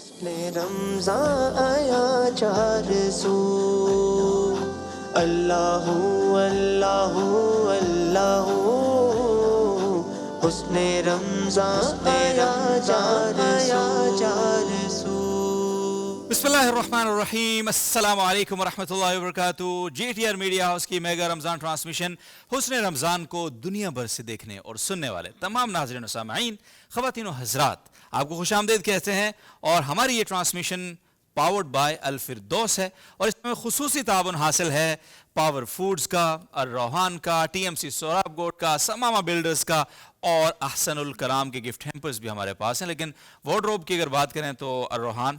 رمضان آیا چار سو اللہ اللہ اللہ حسن رمضان آیا چار سو. بسم اللہ الرحمن الرحیم. السلام علیکم ورحمۃ اللہ وبرکاتہ. جی ٹی آر میڈیا ہاؤس کی میگا رمضان ٹرانسمیشن حسن رمضان کو دنیا بھر سے دیکھنے اور سننے والے تمام ناظرین و سامعین، خواتین و حضرات، آپ کو خوش آمدید کہتے ہیں. اور ہماری یہ ٹرانسمیشن پاورڈ بائی الفردوس ہے، اور اس میں خصوصی تعاون حاصل ہے پاور فوڈز کا، الروحان کا، ٹی ایم سی سوراب گوٹ کا، سماما بلڈرز کا، اور احسن الکلام کے گفٹ ہیمپرز بھی ہمارے پاس ہیں. لیکن وارڈروب کی اگر بات کریں تو الروحان،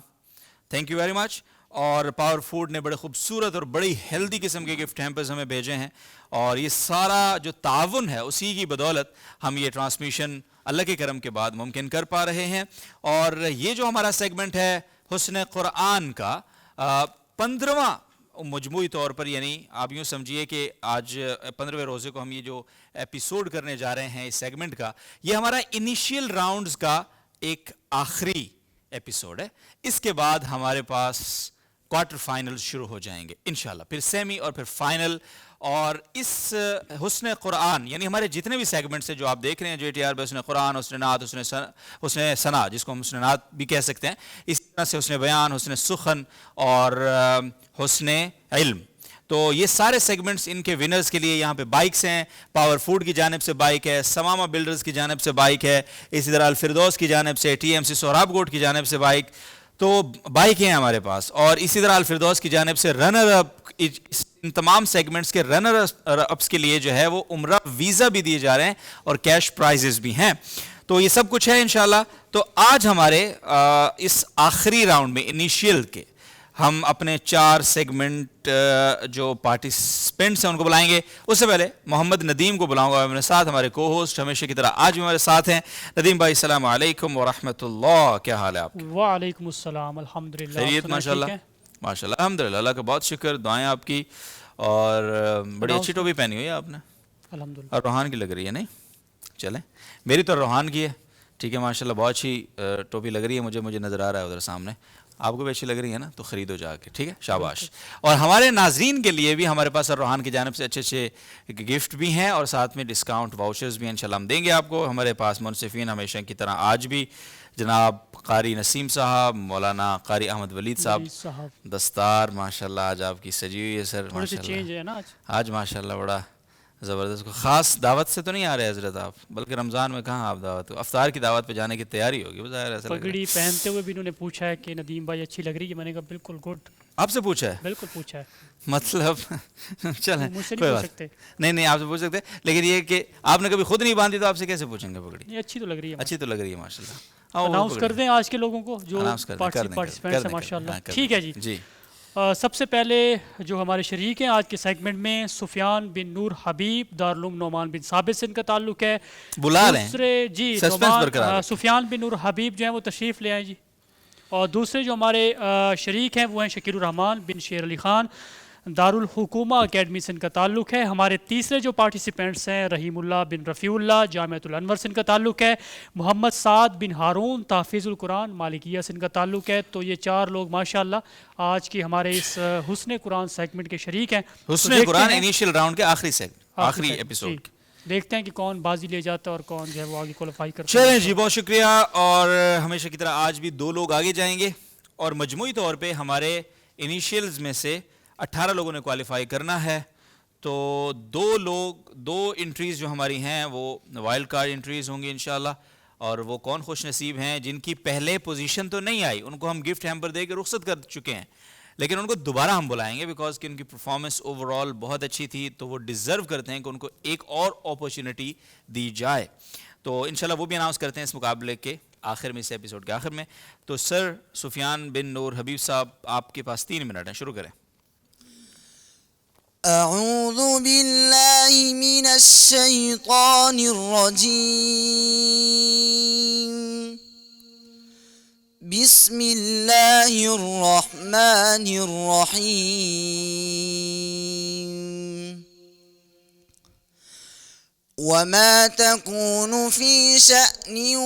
تھینک یو ویری مچ، اور پاور فوڈ نے بڑے خوبصورت اور بڑی ہیلدی قسم کے گفٹ ہیمپرز ہمیں بھیجے ہیں. اور یہ سارا جو تعاون ہے اسی کی بدولت ہم یہ ٹرانسمیشن اللہ کے کرم کے بعد ممکن کر پا رہے ہیں. اور یہ جو ہمارا سیگمنٹ ہے حسن قرآن کا 15واں مجموعی طور پر، یعنی آپ یوں سمجھیے کہ آج 15ویں روزے کو ہم یہ جو ایپیسوڈ کرنے جا رہے ہیں اس سیگمنٹ کا، یہ ہمارا انیشیل راؤنڈز کا ایک آخری ایپیسوڈ ہے. اس کے بعد ہمارے پاس کوارٹر فائنل شروع ہو جائیں گے انشاءاللہ، پھر سیمی اور پھر فائنل. اور اس حسن قرآن یعنی ہمارے جتنے بھی سیگمنٹس ہیں جو آپ دیکھ رہے ہیں جے ٹی آر پہ، حسن قرآن، حسن نعت، حسن ثنا جس کو ہم حسن نعت بھی کہہ سکتے ہیں، اس طرح سے حسن بیان، حسن سخن اور حسن علم. تو یہ سارے سیگمنٹس ان کے ونرز کے لیے یہاں پہ بائکس ہیں. پاور فوڈ کی جانب سے بائک ہے، سماما بلڈرز کی جانب سے بائک ہے، اسی طرح الفردوس کی جانب سے، ٹی ایم سی سوراب گوٹ کی جانب سے بائک. تو بائک ہیں ہمارے پاس. اور اسی طرح الفردوس کی جانب سے رنر اپ، ان تمام سیگمنٹس کے رنر اپس کے لیے جو ہے وہ عمرہ ویزا بھی دیے جا رہے ہیں اور کیش پرائزز بھی ہیں. تو یہ سب کچھ ہے انشاءاللہ. تو آج ہمارے اس آخری راؤنڈ میں انیشیل کے ہم اپنے 4 سیگمنٹ جو پارٹیسپینٹس ہیں ان کو بلائیں گے. اس سے پہلے محمد ندیم کو بلاؤں گا میرے ساتھ، ہمارے کو ہوسٹ ہمیشہ کی طرح آج بھی ہمارے ساتھ ہیں. ندیم بھائی السلام علیکم ورحمۃ اللہ، کیا حال ہے آپ؟ وعلیکم السلام، الحمدللہ. خیریت؟ ماشاء اللہ ماشاء اللہ، الحمدللہ، اللہ کا بہت شکر، دعائیں آپ کی. اور بڑی اچھی ٹوپی پہنی ہوئی ہے آپ نے، الحمدللہ. اور روحان کی لگ رہی ہے. نہیں چلیں، میری تو روحان کی ہے. ٹھیک ہے ماشاء اللہ، بہت اچھی ٹوپی لگ رہی ہے مجھے نظر آ رہا ہے ادھر سامنے. آپ کو بھی اچھی لگ رہی ہے نا، تو خریدو جا کے. ٹھیک ہے، شاباش. اور ہمارے ناظرین کے لیے بھی ہمارے پاس روحان کی جانب سے اچھے اچھے گفٹ بھی ہیں، اور ساتھ میں ڈسکاؤنٹ واؤچرز بھی ہیں انشاءاللہ ہم دیں گے آپ کو. ہمارے پاس منصفین ہمیشہ کی طرح آج بھی جناب قاری نسیم صاحب، مولانا قاری احمد ولید صاحب، دستار ماشاءاللہ آج آپ کی سجی ہوئی ہے سر. تھوڑے سے چینج ہے نا آج ماشاءاللہ بڑا زبردست. خاص دعوت سے تو نہیں آ رہے حضرت آپ، بلکہ رمضان میں کہاں آپ دعوت ہو، افطار کی دعوت پہ جانے کی تیاری ہوگی بظاہر ایسا لگ رہا ہے. پگڑی پہنتے ہوئے بھی انہوں نے پوچھا ہے کہ ندیم بھائی اچھی لگ رہی ہے. میں نے کہا بالکل گڈ. آپ سے پوچھا ہے؟ بالکل پوچھا ہے. مطلب چلیں مجھ سے کوئی نہیں بات پوچھ سکتے. نہیں آپ سے پوچھ سکتے، لیکن یہ کہ آپ نے کبھی خود نہیں باندھی تو آپ سے کیسے پوچھیں گے پگڑی؟ یہ اچھی تو لگ رہی ہے. اچھی تو لگ رہی ہے ماشاءاللہ. اناؤنس کر دیں آج کے لوگوں کو جو پارٹیسپینٹس ہیں ماشاء اللہ. ٹھیک ہے جی. سب سے پہلے جو ہمارے شریک ہیں آج کے سیگمنٹ میں، سفیان بن نور حبیب دارالعلوم نعمان بن ثابت سے ان کا تعلق ہے. بلا لیں دوسرے جی سفیان بن نور حبیب جو ہیں وہ تشریف لے آئیں جی. اور دوسرے جو ہمارے شریک ہیں وہ ہیں شکیل الرحمان بن شیر علی خان، دارالحکومہ اکیڈمی سے ان کا تعلق ہے. ہمارے تیسرے جو پارٹیسپینٹس ہیں رحیم اللہ بن رفیع اللہ، جامعۃ الانور سے ان کا تعلق ہے. محمد سعد بن ہارون، تحفیظ القرآن مالکیہ سے ان کا تعلق ہے. تو یہ 4 لوگ ماشاءاللہ آج کی ہمارے اس حسن قرآن سیگمنٹ کے شریک ہیں. حسن قرآن انیشیل راؤنڈ کے آخری ایپیسوڈ. دیکھتے ہیں کہ کون بازی لے جاتا ہے اور کون جو ہے وہ آگے کوالیفائی کرتا ہے. چلیں جی، بہت شکریہ. اور ہمیشہ کی طرح آج بھی 2 لوگ آگے جائیں گے، اور مجموعی طور پہ ہمارے انیشیلز میں سے 18 لوگوں نے کوالیفائی کرنا ہے. تو 2 انٹریز جو ہماری ہیں وہ وائلڈ کارڈ انٹریز ہوں گی انشاءاللہ. اور وہ کون خوش نصیب ہیں جن کی پہلے پوزیشن تو نہیں آئی، ان کو ہم گفٹ ہیمپر دے کے رخصت کر چکے ہیں، لیکن ان کو دوبارہ ہم بلائیں گے بیکاز کہ ان کی پرفارمنس اوور آل بہت اچھی تھی. تو وہ ڈیزرو کرتے ہیں کہ ان کو ایک اور اپورچونٹی دی جائے. تو انشاءاللہ وہ بھی اناؤنس کرتے ہیں اس مقابلے کے آخر میں، اس ایپیسوڈ کے آخر میں. تو سر سفیان بن نور حبیب صاحب، آپ کے پاس 3 منٹ ہیں، شروع کریں. اعوذ باللہ من الشیطان الرجیم، بسم اللہ الرحمن الرحیم. وما تكون في شأن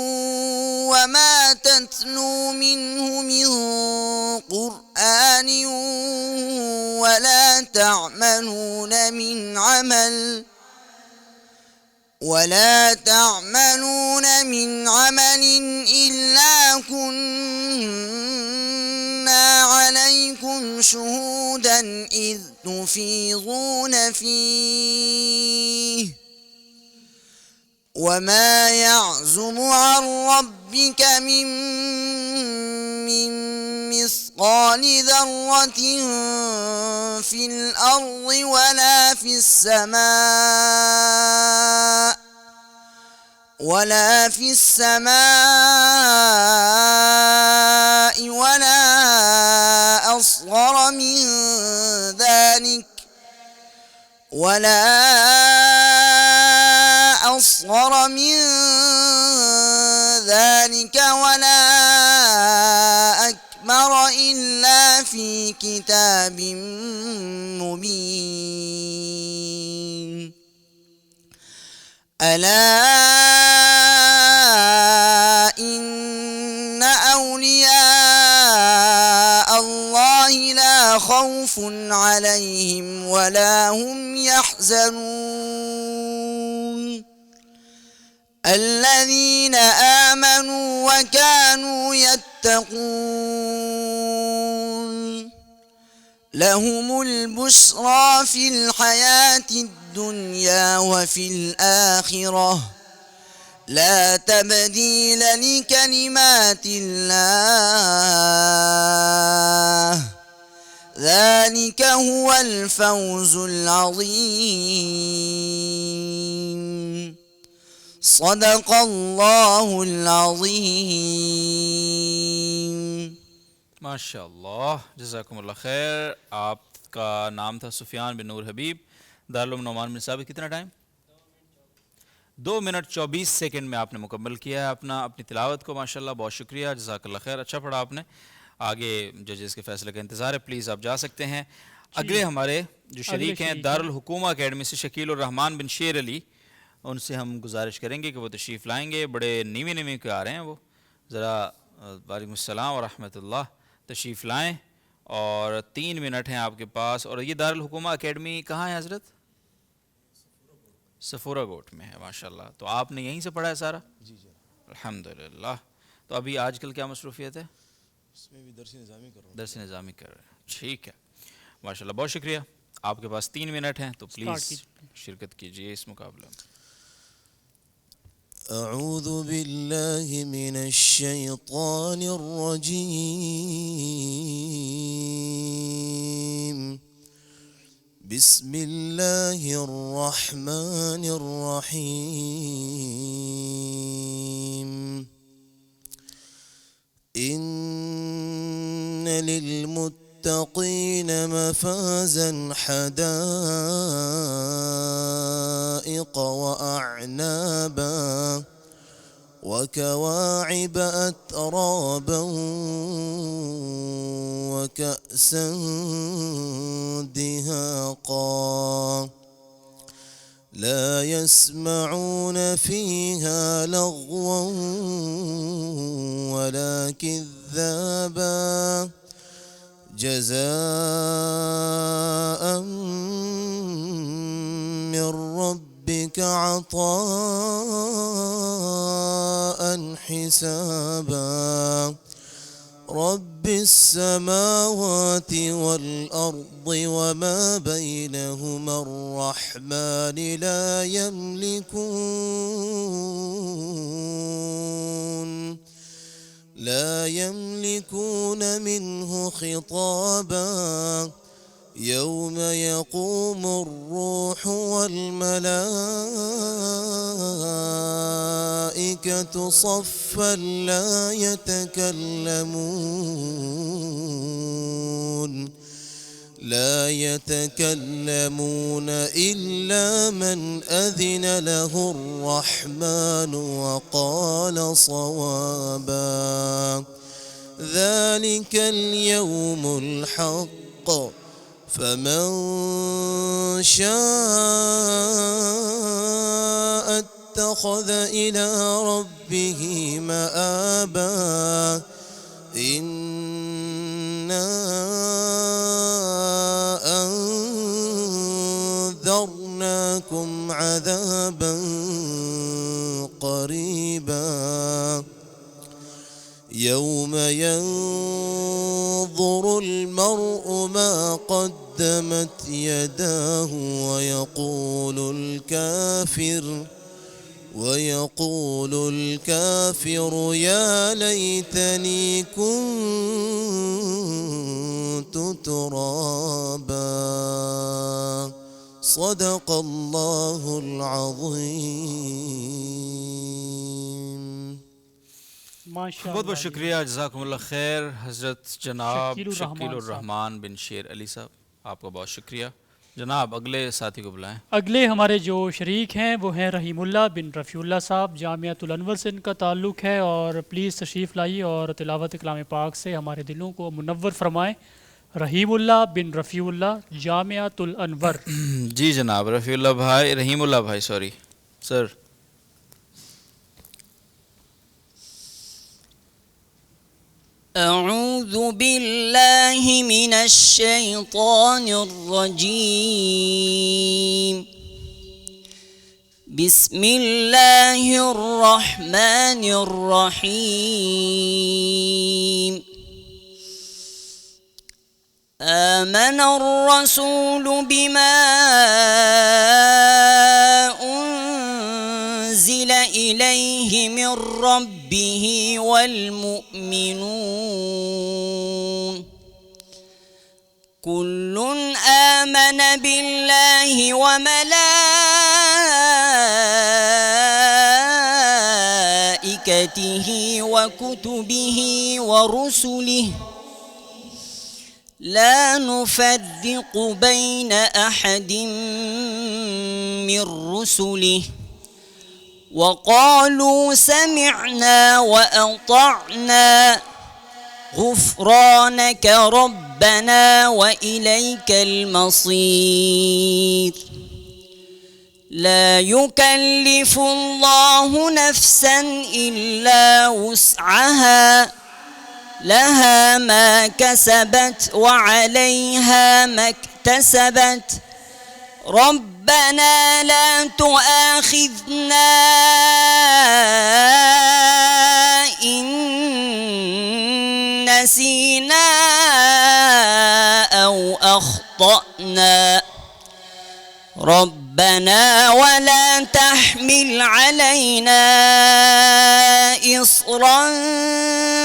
وما تتلو منه من عمل ولا تعملون من عمل إلا كنا عليكم شهودا إذ تفيضون فيه وما يعزب عن ربك من مثقال ذرة في الأرض ولا في السماء ولا أصغر من ذلك ولا أكبر إلا في كتاب مبين ألا إن أولياء الله لا خوف عليهم ولا هم يحزنون الذين آمنوا وكانوا يتقون لهم البشرى في الحياة الدنيا وفي الآخرة لا تبديل لكلمات الله ذلك هو الفوز العظيم صدق الله العظيم. ماشاء اللہ جزاکم اللہ خیر. آپ کا نام تھا سفیان بن نور حبیب, دارالعلوم نعمان بن ثابت. کتنا ٹائم؟ 2 منٹ 24 سیکنڈ میں آپ نے مکمل کیا ہے اپنی تلاوت کو. ماشاءاللہ بہت شکریہ, جزاک اللہ خیر. اچھا پڑھا آپ نے. آگے ججز کے فیصلے کا انتظار ہے, پلیز آپ جا سکتے ہیں. اگلے ہمارے جو شریک ہیں دارالحکومہ اکیڈمی سے شکیل الرحمان بن شیر علی, ان سے ہم گزارش کریں گے کہ وہ تشریف لائیں گے. بڑے نیوے کے آ رہے ہیں وہ, ذرا وعلیکم السلام ورحمۃ اللہ, تشریف لائیں. اور 3 منٹ ہیں آپ کے پاس. اور یہ دارالحکومہ اکیڈمی کہاں ہے حضرت؟ صفورہ گوٹ میں ہے. ماشاءاللہ, تو آپ نے یہیں سے پڑھا ہے سارا؟ جی جی الحمدللہ. تو ابھی آج کل کیا مصروفیت ہے؟ اس میں بھی درس نظامی کر رہا ہوں. درس نظامی کر رہے ہیں, ٹھیک ہے. ماشاءاللہ بہت شکریہ. آپ کے پاس 3 منٹ ہیں, تو پلیز شرکت کیجئے اس مقابلہ میں. اعوذ باللہ من الشیطان الرجیم بسم اللہ الرحمن الرحیم ان للمتقین مفازا حدائق وأعنابا وكواعب أترابا وكأسا دهاقا لا يسمعون فيها لغوا ولا كذابا جزاء من ربك عطاء حسابا رب السماوات والأرض وما بينهما الرحمن لا يملكون منه خطابا يوم يقوم الروح والملائكة صفا لا يتكلمون إلا من أذن له الرحمن وقال صوابا ذلك اليوم الحق فمن شاء اتخذ إلى ربه مآبا إنا ينظر المرء ما قدمت يداه ويقول الكافر يا ليتني كنت ترابا صدق الله العظيم. بہت بہت شکریہ، جزاکم اللہ خیر حضرت جناب شکیل الرحمان بن شیر علی صاحب، آپ کا بہت شکریہ. جناب اگلے ساتھی کو بلائیں. اگلے ہمارے جو شریک ہیں وہ ہیں رحیم اللہ بن رفیع اللہ صاحب، جامعۃ الانور سے ان کا تعلق ہے، اور پلیز تشریف لائیے اور تلاوت کلام پاک سے ہمارے دلوں کو منور فرمائیں. رحیم اللہ بن رفیع اللہ، جامعۃ الانور. جی جناب رفیع اللہ بھائی، رحیم اللہ بھائی، سوری سر. أعوذ بالله من الشيطان الرجيم. بسم الله الرحمن الرحيم. آمن الرسول بما أنزل إليه من ربه والمؤمنون كل آمن بالله وملائكته وكتبه ورسله لا نفرق بين أحد من رسله وقالوا سمعنا وأطعنا غفرانك ربنا وإليك المصير. لا يكلف الله نفسا إلا وسعها لها ما كسبت وعليها ما اكتسبت ربنا لا تؤاخذنا إن نسينا أو أخطأنا ربنا ولا تحمل علينا إصرا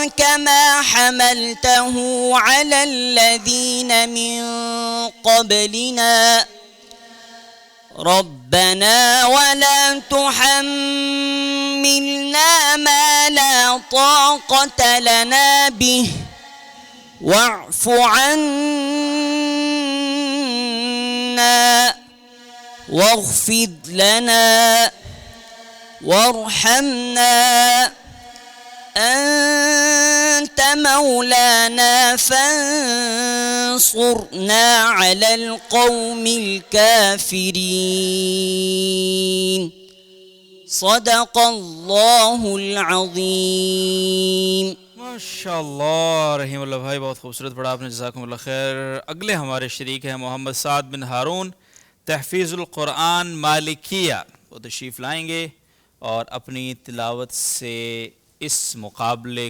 كما حملته على الذين من قبلنا ربنا ولا تحملنا ما لا طاقة لنا به واعف عنا واغفر لنا وارحمنا أنت مولانا فانصرنا على القوم الكافرين صدق الله العظيم. ماشاء اللہ رحیم اللہ بھائی، بہت خوبصورت پڑھا آپ نے، جزاکم اللہ خیر. اگلے ہمارے شریک ہیں محمد سعد بن ہارون، تحفیظ القرآن مالکیہ. وہ تشریف لائیں گے اور اپنی تلاوت سے اس مقابلے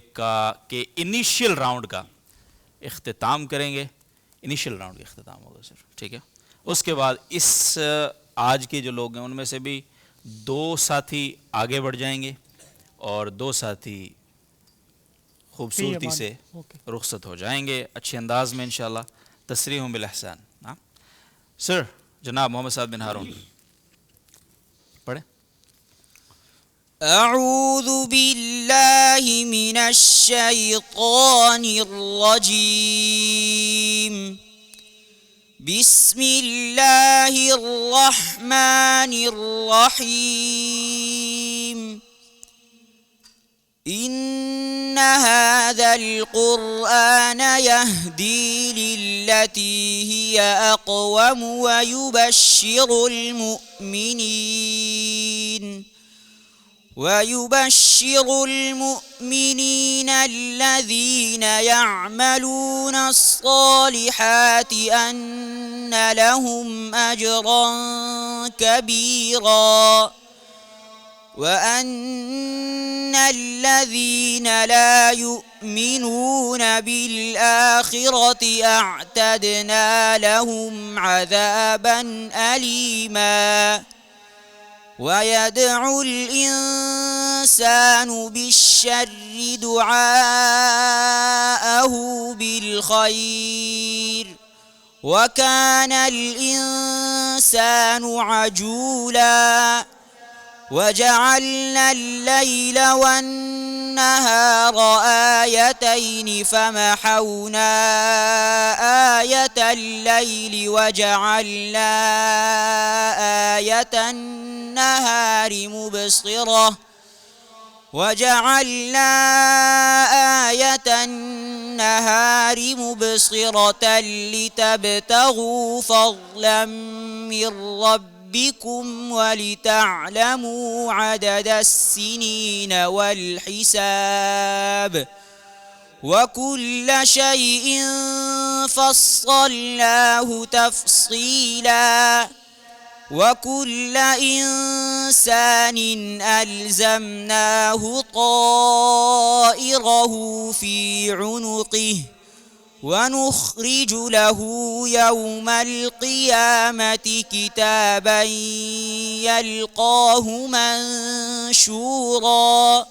کے انیشیل راؤنڈ کا اختتام کریں گے. انیشیل راؤنڈ کا اختتام ہوگا سر، ٹھیک ہے. اس کے بعد اس آج کے جو لوگ ہیں ان میں سے بھی 2 ساتھی آگے بڑھ جائیں گے اور 2 ساتھی خوبصورتی سے رخصت ہو جائیں گے، اچھے انداز میں انشاءاللہ. تصریح بالاحسان. سر جناب محمد سعد بن ہارون پڑھیں. أعوذ بالله من الشيطان الرجيم. بسم الله الرحمن الرحيم. إن هذا القرآن يهدي للتي هي أقوم ويبشر المؤمنين الذين يعملون الصالحات أن لهم أجرا كبيرا وأن الذين لا يؤمنون بالآخرة أعتدنا لهم عذابا أليما ويدعو الإنسان بالشر دعاءه بالخير وكان الإنسان عجولا وجعلنا الليل والنهار آيتين فمحونا آية الليل وجعلنا آية النهار مبصرة لتبتغوا فضلا من ربكم ولتعلموا عدد السنين والحساب وكل شيء فصلناه تفصيلا وكل إنسان ألزمناه طائره في عنقه ونخرج له يوم القيامة كتابا يلقاه منشورا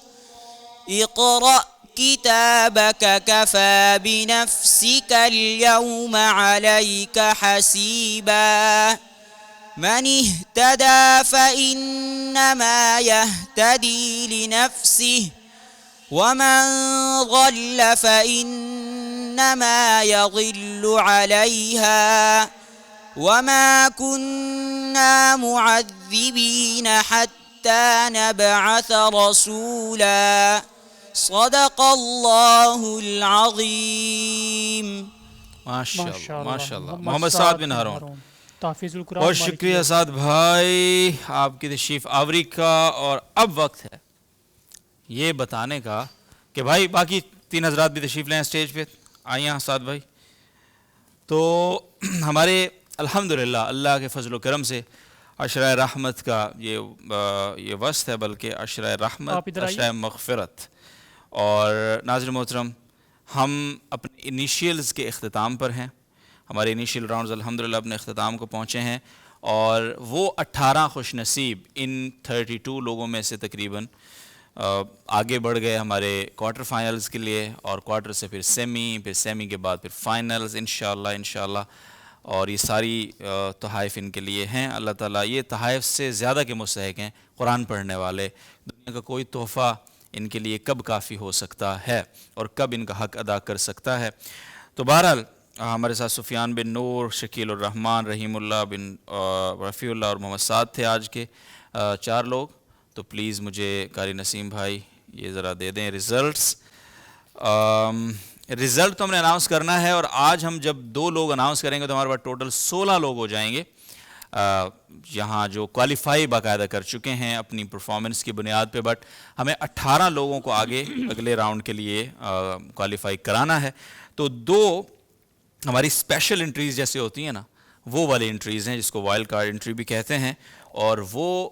اقرأ كتابك كفى بنفسك اليوم عليك حسيبا من اهتدى فإنما يهتدي لنفسه ومن ضل فإنما يضل عليها وما كنا معذبين حتى نبعث رسولا صدق الله العظيم ماشاءاللہ محمد سعد بن ہارون تحفیظ القرآن بہت شکریہ سعد بھائی آپ کی تشریف آوری کا. اور اب وقت ہے یہ بتانے کا کہ بھائی باقی 3 حضرات بھی تشریف لیں اسٹیج پہ. آئیے سعد بھائی. تو ہمارے الحمدللہ اللہ کے فضل و کرم سے عشرہ رحمت کا یہ وسط ہے، بلکہ عشرہ رحمت عشرہ مغفرت. اور ناظرین محترم، ہم اپنے انیشیلز کے اختتام پر ہیں. ہمارے انیشیل راؤنڈز الحمدللہ اپنے اختتام کو پہنچے ہیں، اور وہ 18 خوش نصیب ان 32 لوگوں میں سے تقریباً آگے بڑھ گئے ہمارے کوارٹر فائنلز کے لیے، اور کوارٹر سے پھر سیمی، پھر سیمی کے بعد پھر فائنلز انشاءاللہ. اور یہ ساری تحائف ان کے لیے ہیں. اللہ تعالیٰ یہ تحائف سے زیادہ کے مستحق ہیں قرآن پڑھنے والے. دنیا کا کوئی تحفہ ان کے لیے کب کافی ہو سکتا ہے اور کب ان کا حق ادا کر سکتا ہے. تو بہرحال ہمارے ساتھ سفیان بن نور، شکیل الرحمن، رحیم اللہ بن رفیع اللہ اور محمد سعد تھے آج کے 4 لوگ. تو پلیز مجھے قاری نسیم بھائی یہ ذرا دے دیں ریزلٹس. رزلٹ تو ہم نے اناؤنس کرنا ہے، اور آج ہم جب 2 لوگ اناؤنس کریں گے تو ہمارے پاس ٹوٹل 16 لوگ ہو جائیں گے یہاں جو کوالیفائی باقاعدہ کر چکے ہیں اپنی پرفارمنس کی بنیاد پہ. بٹ ہمیں 18 لوگوں کو آگے اگلے راؤنڈ کے لیے کوالیفائی کرانا ہے. تو 2 ہماری اسپیشل انٹریز جیسے ہوتی ہیں نا، وہ والی انٹریز ہیں جس کو وائلڈ کارڈ انٹری بھی کہتے ہیں. اور وہ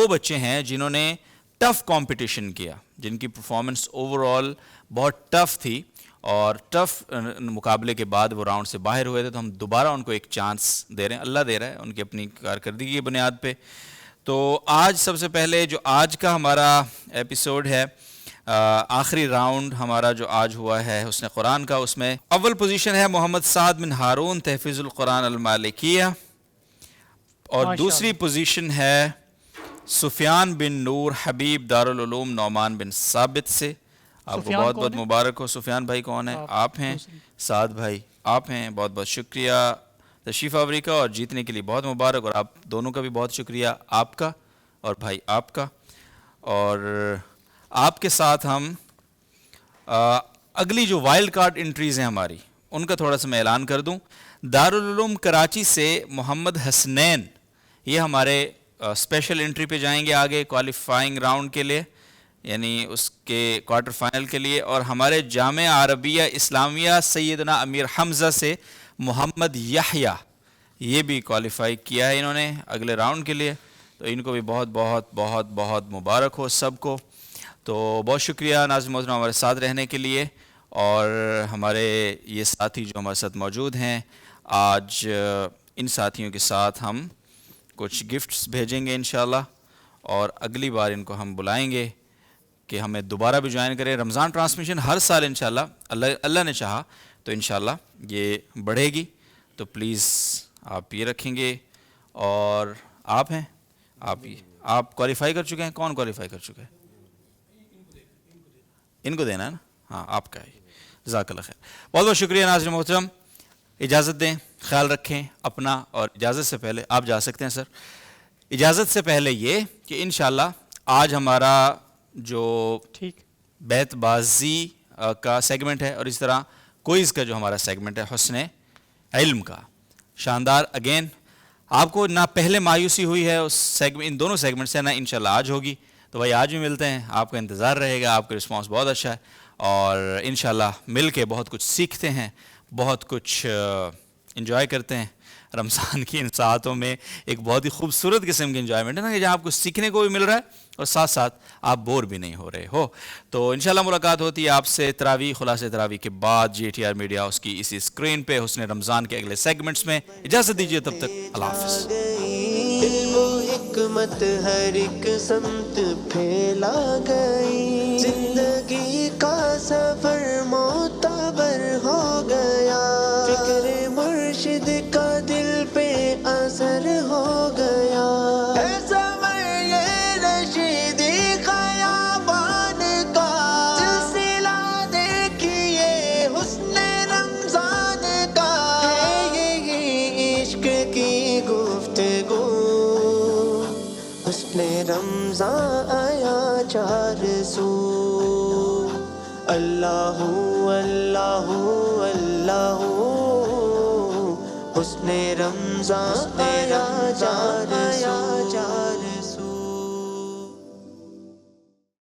بچے ہیں جنہوں نے ٹف کمپٹیشن کیا، جن کی پرفارمنس اوور آل بہت ٹف تھی، اور ٹف مقابلے کے بعد وہ راؤنڈ سے باہر ہوئے تھے. تو ہم دوبارہ ان کو ایک چانس دے رہے ہیں، اللہ دے رہا ہے ان کی اپنی کارکردگی کی بنیاد پہ. تو آج سب سے پہلے جو آج کا ہمارا ایپیسوڈ ہے، آخری راؤنڈ ہمارا جو آج ہوا ہے حسن قرآن کا، اس میں اول پوزیشن ہے محمد سعد بن ہارون تحفیظ القرآن المالکیہ، اور دوسری پوزیشن ہے سفیان بن نور حبیب دارالعلوم نعمان بن ثابت سے. آپ کو بہت بہت مبارک ہو. سفیان بھائی کون ہیں؟ آپ ہیں. سعد بھائی آپ ہیں. بہت بہت شکریہ تشریف آوری کا، اور جیتنے کے لیے بہت مبارک. اور آپ دونوں کا بھی بہت شکریہ، آپ کا اور بھائی آپ کا. اور آپ کے ساتھ ہم اگلی جو وائلڈ کارڈ انٹریز ہیں ہماری، ان کا تھوڑا سا میں اعلان کر دوں. دارالعلوم کراچی سے محمد حسنین، یہ ہمارے اسپیشل انٹری پہ جائیں گے آگے کوالیفائنگ راؤنڈ کے لیے، یعنی اس کے کوارٹر فائنل کے لیے. اور ہمارے جامعہ عربیہ اسلامیہ سیدنا امیر حمزہ سے محمد یحییٰ، یہ بھی کوالیفائی کیا ہے انہوں نے اگلے راؤنڈ کے لیے. تو ان کو بھی بہت بہت بہت بہت مبارک ہو سب کو. تو بہت شکریہ ناظرین محترم ہمارے ساتھ رہنے کے لیے. اور ہمارے یہ ساتھی جو ہمارے ساتھ موجود ہیں آج، ان ساتھیوں کے ساتھ ہم کچھ گفٹس بھیجیں گے انشاءاللہ، اور اگلی بار ان کو ہم بلائیں گے کہ ہمیں دوبارہ بھی جوائن کریں. رمضان ٹرانسمیشن ہر سال انشاءاللہ اللہ نے چاہا تو انشاءاللہ یہ بڑھے گی. تو پلیز آپ یہ رکھیں گے. اور آپ ہیں، آپ کوالیفائی کر چکے ہیں؟ کون کوالیفائی کر چکے ہیں؟ ان کو دینا ہے نا؟ ہاں آپ کا ہے. جزاک اللہ خیر. بہت بہت شکریہ ناظرین محترم. اجازت دیں، خیال رکھیں اپنا. اور اجازت سے پہلے آپ جا سکتے ہیں سر. اجازت سے پہلے یہ کہ انشاءاللہ آج ہمارا جو بیت بازی کا سیگمنٹ ہے، اور اس طرح کوئز کا جو ہمارا سیگمنٹ ہے حسن علم کا، شاندار. اگین آپ کو نہ پہلے مایوسی ہوئی ہے ان دونوں سیگمنٹ سے، نہ انشاءاللہ آج ہوگی. تو بھائی آج بھی ملتے ہیں، آپ کا انتظار رہے گا. آپ کا رسپانس بہت اچھا ہے، اور انشاءاللہ مل کے بہت کچھ سیکھتے ہیں، بہت کچھ انجوائے کرتے ہیں. رمضان کی ان ساعتوں میں ایک بہت ہی خوبصورت قسم کی انجوائمنٹ ہے نا، کہ جہاں آپ کو سیکھنے کو بھی مل رہا ہے اور ساتھ ساتھ آپ بور بھی نہیں ہو رہے ہو. تو انشاءاللہ ملاقات ہوتی ہے آپ سے تراویح، خلاصہ تراویح کے بعد GTR میڈیا ہاؤس کی اسی اسکرین پہ حسن رمضان کے اگلے سیگمنٹس میں. اجازت دیجیے تب تک، اللہ حافظ. علم و حکمت ہر ایک سمت پھیلا گئی، زندگی کا سفر معتبر ہو گیا، فکر مرشد کا دل پہ اثر ہو گیا. اے سمر یہ رشیدی خیابان کا سلسلہ دیکھیے حسن رمضان کا، یہی عشق کی گفتگو حسن رمضان آیا چار سو. اللہ اللہ اللہ حسن رمضان آیا چار سو.